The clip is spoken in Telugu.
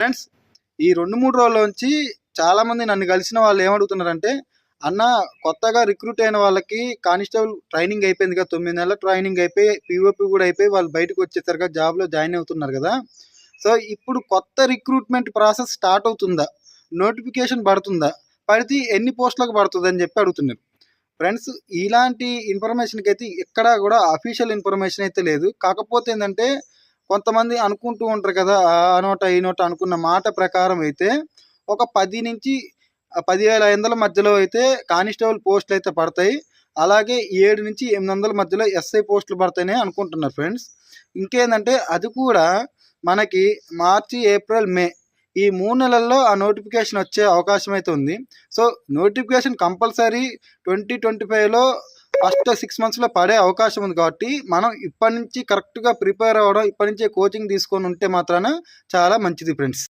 ఫ్రెండ్స్, ఈ 2-3 రోజుల్లోంచి చాలామంది నన్ను కలిసిన వాళ్ళు ఏమడుగుతున్నారంటే, "అన్న, కొత్తగా రిక్రూట్ అయిన వాళ్ళకి కానిస్టేబుల్ ట్రైనింగ్ అయిపోయింది కదా! 9 నెలల ట్రైనింగ్ అయిపోయి, పీఓపీ కూడా అయిపోయి వాళ్ళు బయటకొచ్చేసారు కదా! జాబ్‌లో జాయిన్ అవుతున్నారు కదా! సో, ఇప్పుడు కొత్త రిక్రూట్‌మెంట్ ప్రాసెస్ స్టార్ట్ అవుతుందా? నోటిఫికేషన్ పడుతుందా? పడితే ఎన్ని పోస్టులకు పడుతదని" చెప్పి అడుగుతున్నారు. ఫ్రెండ్స్, ఇలాంటి ఇన్ఫర్మేషన్‌కైతే ఎక్కడా కూడా అఫీషియల్ ఇన్ఫర్మేషన్ అయితే లేదు. కాకపోతే ఏందంటే, కొంతమంది అనుకుంటూ ఉంటారు కదా! ఆ నోట, ఈ నోట అనుకున్న మాట ప్రకారం అయితే ఒక 10,000-10,500 మధ్యలో అయితే కానిస్టేబుల్ పోస్టులయితే పడతాయి. అలాగే 7-800 మధ్యలో ఎస్ఐ పోస్టులు పడతాయని అనుకుంటున్నారు ఫ్రెండ్స్. ఇంకేందంటే అది కూడా మనకి మార్చి, ఏప్రిల్, మే ఈ 3 నెలల్లో ఆ నోటిఫికేషన్ వచ్చే అవకాశం అయితే ఉంది. సో, నోటిఫికేషన్ కంపల్సరీ 2025లో ఫస్ట్ 6 మంత్స్‌లో పడే అవకాశం ఉంది కాబట్టి, మనం ఇప్పటి నుంచి కరెక్ట్‌గా ప్రిపేర్ అవ్వడం, ఇప్పటి నుంచే కోచింగ్ తీసుకొని ఉంటే మాత్రాన చాలా మంచిది ఫ్రెండ్స్.